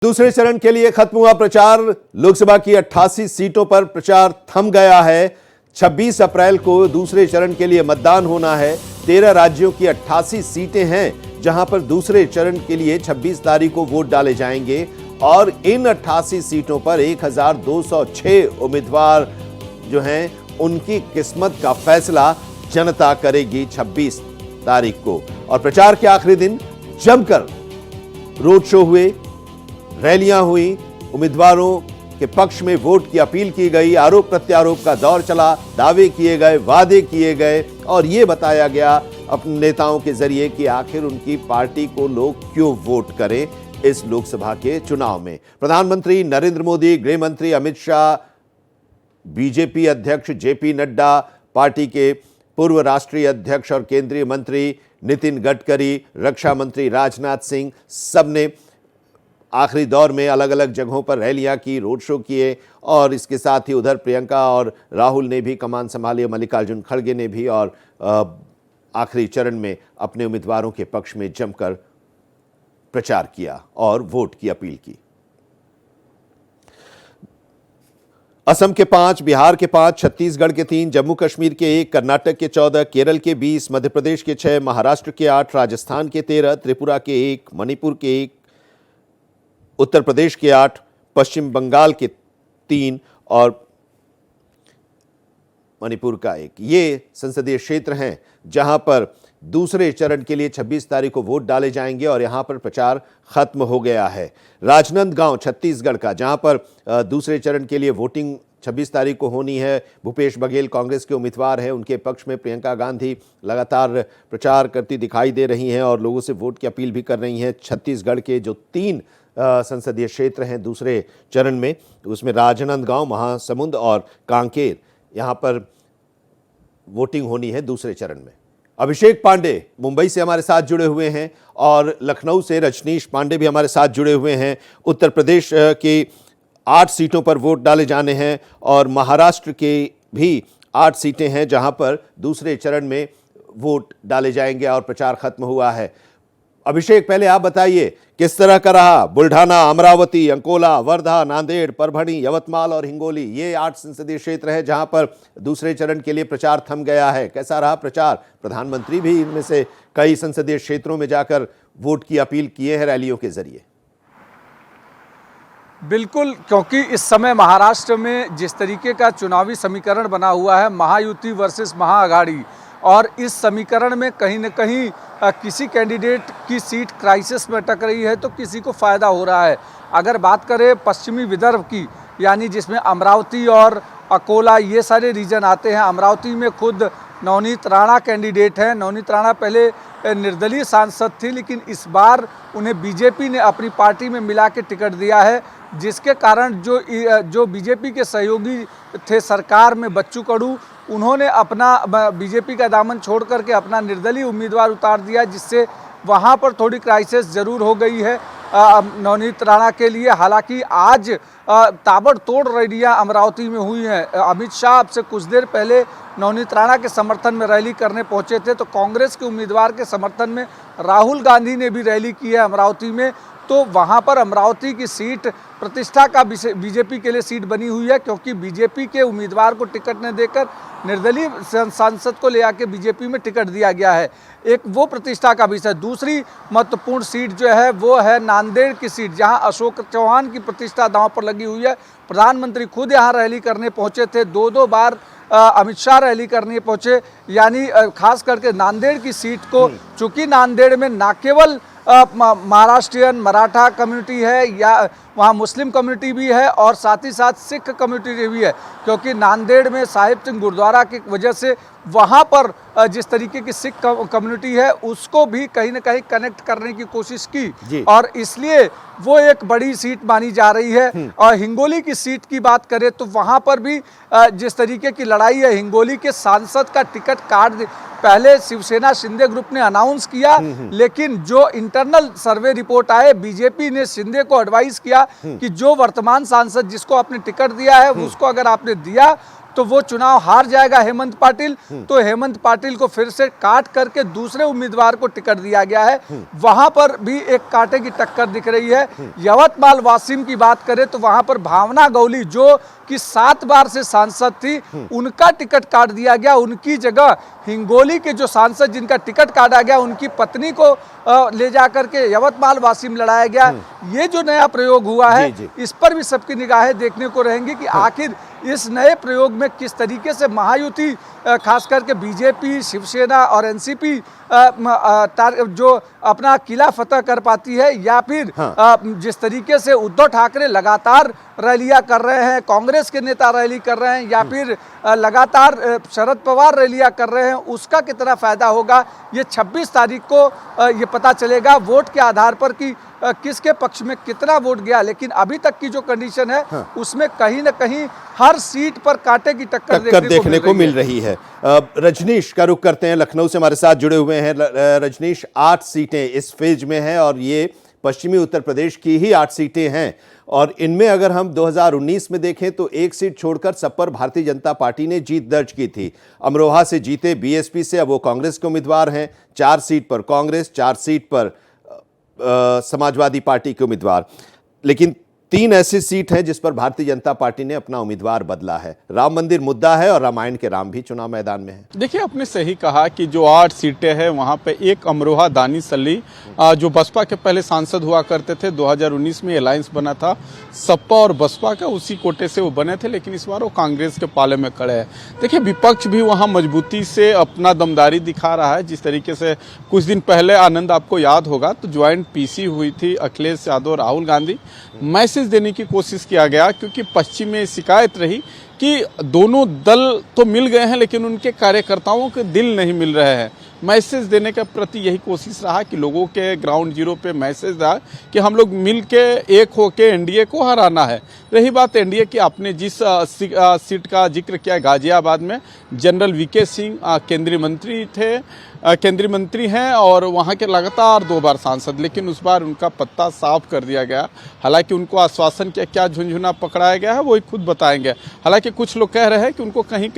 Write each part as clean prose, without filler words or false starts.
दूसरे चरण के लिए खत्म हुआ प्रचार। लोकसभा की 88 सीटों पर प्रचार थम गया है। 26 अप्रैल को दूसरे चरण के लिए मतदान होना है। 13 राज्यों की 88 सीटें हैं जहां पर दूसरे चरण के लिए 26 तारीख को वोट डाले जाएंगे और इन 88 सीटों पर 1206 उम्मीदवार जो हैं उनकी किस्मत का फैसला जनता करेगी 26 तारीख को। और प्रचार के आखिरी दिन जमकर रोड शो हुए, रैलियां हुई, उम्मीदवारों के पक्ष में वोट की अपील की गई, आरोप प्रत्यारोप का दौर चला, दावे किए गए, वादे किए गए और यह बताया गया अपने नेताओं के जरिए कि आखिर उनकी पार्टी को लोग क्यों वोट करें इस लोकसभा के चुनाव में। प्रधानमंत्री नरेंद्र मोदी, गृह मंत्री अमित शाह, बीजेपी अध्यक्ष जेपी नड्डा, पार्टी के पूर्व राष्ट्रीय अध्यक्ष और केंद्रीय मंत्री नितिन गडकरी, रक्षा मंत्री राजनाथ सिंह, सबने आखिरी दौर में अलग अलग जगहों पर रैलियां की, रोड शो किए और इसके साथ ही उधर प्रियंका और राहुल ने भी कमान संभाली, मल्लिकार्जुन खड़गे ने भी, और आखिरी चरण में अपने उम्मीदवारों के पक्ष में जमकर प्रचार किया और वोट की अपील की। असम के 5, बिहार के 5, छत्तीसगढ़ के 3, जम्मू कश्मीर के 1, कर्नाटक के 14, केरल के 20, मध्य प्रदेश के 6, महाराष्ट्र के 8, राजस्थान के 13, त्रिपुरा के 1, मणिपुर के 1, उत्तर प्रदेश के 8, पश्चिम बंगाल के 3 और मणिपुर का 1। ये संसदीय क्षेत्र हैं जहां पर दूसरे चरण के लिए 26 तारीख को वोट डाले जाएंगे और यहां पर प्रचार खत्म हो गया है। राजनांदगांव छत्तीसगढ़ का, जहां पर दूसरे चरण के लिए वोटिंग 26 तारीख को होनी है। भूपेश बघेल कांग्रेस के उम्मीदवार हैं, उनके पक्ष में प्रियंका गांधी लगातार प्रचार करती दिखाई दे रही हैं और लोगों से वोट की अपील भी कर रही हैं। छत्तीसगढ़ के जो 3 संसदीय क्षेत्र हैं दूसरे चरण में, उसमें राजनांदगांव, महासमुंद और कांकेर, यहां पर वोटिंग होनी है दूसरे चरण में। अभिषेक पांडे मुंबई से हमारे साथ जुड़े हुए हैं और लखनऊ से रजनीश पांडे भी हमारे साथ जुड़े हुए हैं। उत्तर प्रदेश की 8 सीटों पर वोट डाले जाने हैं और महाराष्ट्र के भी 8 सीटें हैं जहां पर दूसरे चरण में वोट डाले जाएंगे और प्रचार खत्म हुआ है। अभिषेक, पहले आप बताइए किस तरह का रहा बुल्ढाना, अमरावती, अंकोला, वर्धा, नांदेड़, परभणी, यवतमाल और हिंगोली, ये 8 संसदीय क्षेत्र हैं जहां पर दूसरे चरण के लिए प्रचार थम गया है। कैसा रहा प्रचार? प्रधानमंत्री भी इनमें से कई संसदीय क्षेत्रों में जाकर वोट की अपील किए हैं रैलियों के जरिए। बिल्कुल, क्योंकि इस समय महाराष्ट्र में जिस तरीके का चुनावी समीकरण बना हुआ है, महायुति वर्सेस महाअघाड़ी, और इस समीकरण में कहीं न कहीं किसी कैंडिडेट की सीट क्राइसिस में अटक रही है तो किसी को फ़ायदा हो रहा है। अगर बात करें पश्चिमी विदर्भ की, यानी जिसमें अमरावती और अकोला ये सारे रीजन आते हैं, अमरावती में खुद नवनीत राणा कैंडिडेट हैं। नवनीत राणा पहले निर्दलीय सांसद थी, लेकिन इस बार उन्हें बीजेपी ने अपनी पार्टी में मिला के टिकट दिया है, जिसके कारण जो बीजेपी के सहयोगी थे सरकार में, बच्चू कडू, उन्होंने अपना बीजेपी का दामन छोड़ करके अपना निर्दलीय उम्मीदवार उतार दिया, जिससे वहाँ पर थोड़ी क्राइसिस ज़रूर हो गई है नवनीत राणा के लिए। हालांकि आज ताबड़तोड़ रैलियां अमरावती में हुई हैं। अमित शाह अब से कुछ देर पहले नवनीत राणा के समर्थन में रैली करने पहुंचे थे, तो कांग्रेस के उम्मीदवार के समर्थन में राहुल गांधी ने भी रैली की है अमरावती में। तो वहाँ पर अमरावती की सीट प्रतिष्ठा का बीजेपी के लिए सीट बनी हुई है, क्योंकि बीजेपी के उम्मीदवार को टिकट न देकर निर्दलीय सांसद को ले आके बीजेपी में टिकट दिया गया है। एक वो प्रतिष्ठा का विषय। दूसरी महत्वपूर्ण सीट जो है वो है नांदेड़ की सीट, जहां अशोक चौहान की प्रतिष्ठा दांव पर लगी हुई है। प्रधानमंत्री खुद यहां रैली करने पहुंचे थे, 2 बार अमित शाह रैली करने पहुंचे, यानी खास करके नांदेड़ की सीट को, चूंकि नांदेड़ में न केवल महाराष्ट्रियन मराठा कम्युनिटी है, या वहाँ मुस्लिम कम्युनिटी भी है और साथ ही साथ सिख कम्युनिटी भी है, क्योंकि नांदेड़ में साहिब सिंह गुरुद्वारा की वजह से वहाँ पर जिस तरीके की सिख कम्युनिटी है उसको भी कहीं ना कहीं कनेक्ट करने की कोशिश की, और इसलिए वो एक बड़ी सीट मानी जा रही है। और हिंगोली की सीट की बात करें तो वहाँ पर भी जिस तरीके की लड़ाई है, हिंगोली के सांसद का टिकट काट पहले शिवसेना शिंदे ग्रुप ने अनाउंस किया, लेकिन जो इंटरनल सर्वे रिपोर्ट आए, बीजेपी ने शिंदे को एडवाइस किया कि जो वर्तमान सांसद जिसको आपने टिकट दिया है उसको अगर आपने दिया तो वो चुनाव हार जाएगा हेमंत पाटिल। तो हेमंत पाटिल को फिर से काट करके दूसरे उम्मीदवार को टिकट दिया गया है। वहां पर भी एक कांटे की टक्कर दिख रही है। यवतमाल वासिम की बात करें तो वहां पर भावना गौली जो कि 7 बार से सांसद थी, उनका टिकट काट दिया गया। उनकी जगह हिंगोली के जो सांसद जिनका टिकट काटा गया, उनकी पत्नी को ले जाकर के यवतमाल वासिम लड़ाया गया। ये जो नया प्रयोग हुआ है, इस पर भी सबकी निगाहें देखने को रहेंगी कि आखिर इस नए प्रयोग में किस तरीके से महायुति, खास करके बीजेपी, शिवसेना और एनसीपी जो अपना किला फतह कर पाती है, या फिर जिस तरीके से उद्धव ठाकरे लगातार रैलियां कर रहे हैं, कांग्रेस के नेता रैली कर रहे हैं, या फिर लगातार शरद पवार रैलियां कर रहे हैं, उसका कितना फायदा होगा ये 26 तारीख को ये पता चलेगा वोट के आधार पर कि किसके पक्ष में कितना वोट गया। लेकिन अभी तक की जो कंडीशन है, उसमें कहीं ना कहीं हर सीट पर कांटे की टक्कर देखने को मिल रही है। रजनीश का रुख करते हैं, लखनऊ से हमारे साथ जुड़े हुए हैं। रजनीश, 8 सीटें इस फेज में हैं और ये पश्चिमी उत्तर प्रदेश की ही 8 सीटें हैं, और इनमें अगर हम 2019 में देखें तो एक सीट छोड़कर सब पर भारतीय जनता पार्टी ने जीत दर्ज की थी। अमरोहा से जीते बीएसपी से, अब वो कांग्रेस के उम्मीदवार हैं। 4 सीट पर कांग्रेस, 4 सीट पर समाजवादी पार्टी के उम्मीदवार, लेकिन 3 ऐसी सीट हैं जिस पर भारतीय जनता पार्टी ने अपना उम्मीदवार बदला है। राम मंदिर मुद्दा है और रामायण के राम भी चुनाव मैदान में है। देखिए, आपने सही कहा कि जो 8 सीटें हैं वहाँ पे एक अमरोहा दानिशअली जो बसपा के पहले सांसद हुआ करते थे, 2019 में अलायंस बना था सपा और बसपा का, उसी कोटे से वो बने थे, लेकिन इस बार वो कांग्रेस के पाले में खड़े हैं। देखिए, विपक्ष भी वहाँ मजबूती से अपना दमदारी दिखा रहा है। जिस तरीके से कुछ दिन पहले, आनंद आपको याद होगा, तो ज्वाइंट पीसी हुई थी अखिलेश यादव, राहुल गांधी, मैसेज देने की कोशिश किया गया, क्योंकि पश्चिम में शिकायत रही कि दोनों दल तो मिल गए हैं लेकिन उनके कार्यकर्ताओं के दिल नहीं मिल रहे हैं। मैसेज देने के प्रति यही कोशिश रहा कि लोगों के ग्राउंड जीरो पे मैसेज रहा कि हम लोग मिल के एक होके एनडीए को हराना है। रही बात एनडीए की, आपने जिस सीट का जिक्र किया गाजियाबाद में, जनरल वीके सिंह केंद्रीय मंत्री हैं और वहाँ के लगातार 2 बार सांसद, लेकिन उस बार उनका पत्ता साफ कर दिया गया। हालांकि उनको आश्वासन किया, क्या झुंझुना पकड़ाया गया है वो ही खुद बताएंगे। हालांकि कुछ लोग कह रहे हैं कि उनको कहीं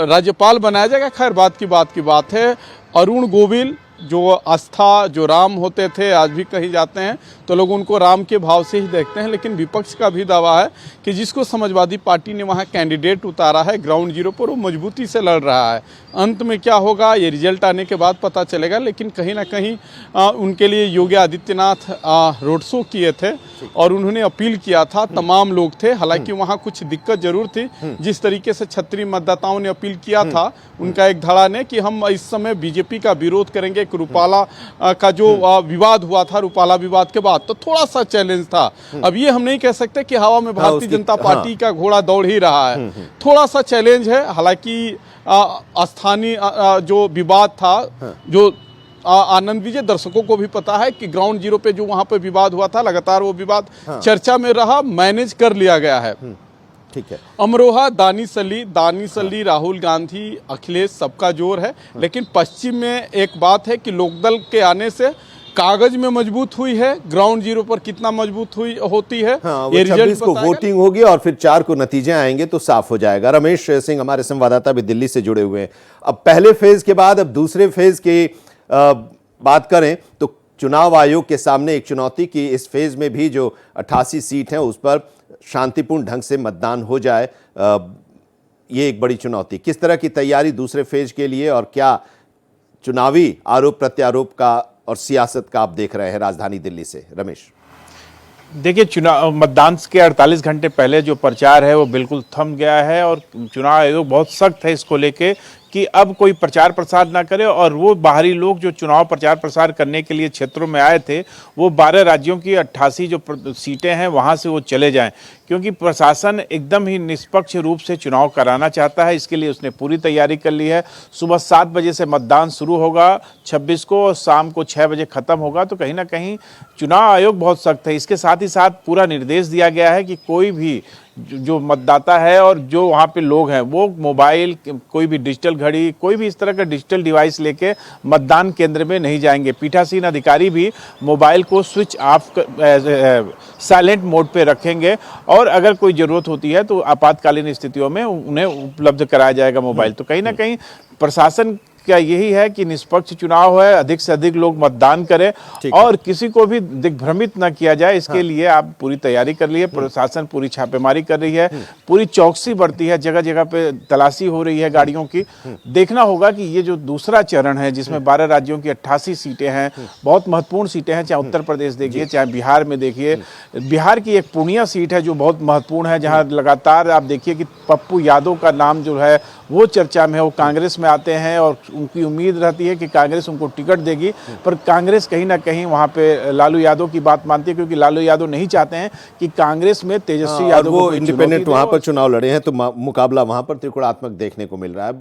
राज्यपाल बनाया जाएगा। खैर, बात की बात है। अरुण गोविल जो आस्था, जो राम होते थे, आज भी कहीं जाते हैं तो लोग उनको राम के भाव से ही देखते हैं। लेकिन विपक्ष का भी दावा है कि जिसको समाजवादी पार्टी ने वहाँ कैंडिडेट उतारा है ग्राउंड जीरो पर, वो मजबूती से लड़ रहा है। अंत में क्या होगा ये रिजल्ट आने के बाद पता चलेगा, लेकिन कहीं ना कहीं उनके लिए योगी आदित्यनाथ रोड शो किए थे और उन्होंने अपील किया था, तमाम लोग थे। हालांकि वहाँ कुछ दिक्कत जरूर थी। जिस तरीके से क्षत्रिय मतदाताओं ने अपील किया था, उनका एक धड़ा ने कि हम इस समय बीजेपी का विरोध करेंगे। रूपाला का जो विवाद हुआ था, रूपाला विवाद के बाद, तो थोड़ा सा चैलेंज था। अब ये हम नहीं कह सकते कि हवा में भारतीय जनता पार्टी का घोड़ा दौड़ ही रहा है, थोड़ा सा चैलेंज है। हालांकि स्थानीय जो विवाद था, जो आनंद विजय, दर्शकों को भी पता है कि ग्राउंड जीरो पे जो वहां पे विवाद हुआ था, लगातार वो विवाद चर्चा में रहा, मैनेज कर लिया गया है। ठीक है। अमरोहा दानिशअली राहुल गांधी, अखिलेश, सबका जोर है। लेकिन पश्चिम में एक बात है कि लोकदल के आने से कागज में मजबूत हुई है, ग्राउंड जीरो पर कितना मजबूत होती है, ये रिजल्ट को वोटिंग होगी और फिर 4 को नतीजे आएंगे तो साफ हो जाएगा। रमेश सिंह हमारे संवाददाता भी दिल्ली से जुड़े हुए हैं। अब पहले फेज के बाद अब दूसरे फेज की बात करें तो चुनाव आयोग के सामने एक चुनौती की इस फेज में भी जो 88 सीट हैं उस पर शांतिपूर्ण ढंग से मतदान हो जाए, ये एक बड़ी चुनौती। किस तरह की तैयारी दूसरे फेज के लिए, और क्या चुनावी आरोप प्रत्यारोप का और सियासत का आप देख रहे हैं राजधानी दिल्ली से? रमेश, देखिए, चुनाव मतदान के 48 घंटे पहले जो प्रचार है वो बिल्कुल थम गया है और चुनाव आयोग बहुत सख्त है इसको लेके कि अब कोई प्रचार प्रसार ना करे, और वो बाहरी लोग जो चुनाव प्रचार प्रसार करने के लिए क्षेत्रों में आए थे वो 12 राज्यों की 88 जो सीटें हैं वहाँ से वो चले जाएं, क्योंकि प्रशासन एकदम ही निष्पक्ष रूप से चुनाव कराना चाहता है। इसके लिए उसने पूरी तैयारी कर ली है। सुबह 7 बजे से मतदान शुरू होगा 26 को, और शाम को 6 बजे ख़त्म होगा। तो कहीं ना कहीं चुनाव आयोग बहुत सख्त है। इसके साथ ही साथ पूरा निर्देश दिया गया है कि कोई भी जो मतदाता है और जो वहाँ पे लोग हैं वो मोबाइल, कोई भी डिजिटल घड़ी, कोई भी इस तरह का डिजिटल डिवाइस लेके मतदान केंद्र में नहीं जाएंगे। पीठासीन अधिकारी भी मोबाइल को स्विच ऑफ साइलेंट मोड पे रखेंगे और अगर कोई जरूरत होती है तो आपातकालीन स्थितियों में उन्हें उपलब्ध कराया जाएगा मोबाइल। तो कहीं ना कहीं प्रशासन क्या यही है कि निष्पक्ष चुनाव है, अधिक से अधिक लोग मतदान करें और किसी को भी दिग्भ्रमित न किया जाए, इसके लिए आप पूरी तैयारी कर लिए। प्रशासन पूरी छापेमारी कर रही है, पूरी चौकसी बढ़ती है, जगह जगह पे तलाशी हो रही है गाड़ियों की। देखना होगा कि ये जो दूसरा चरण है जिसमें 12 राज्यों की 88 सीटें हैं, बहुत महत्वपूर्ण सीटें हैं, चाहे उत्तर प्रदेश देखिए चाहे बिहार में देखिए। बिहार की एक पूर्णिया सीट है जो बहुत महत्वपूर्ण है, जहां लगातार आप देखिए कि पप्पू यादव का नाम जो है वो चर्चा में है। वो कांग्रेस में आते हैं और उनकी उम्मीद रहती है कि कांग्रेस उनको टिकट देगी, पर कांग्रेस कहीं ना कहीं वहां पे लालू यादव की बात मानती है, क्योंकि लालू यादव नहीं चाहते हैं कि कांग्रेस में तेजस्वी यादव वो इंडिपेंडेंट वहां पर चुनाव लड़े हैं, तो मुकाबला वहां पर त्रिकोणात्मक देखने को मिल रहा है।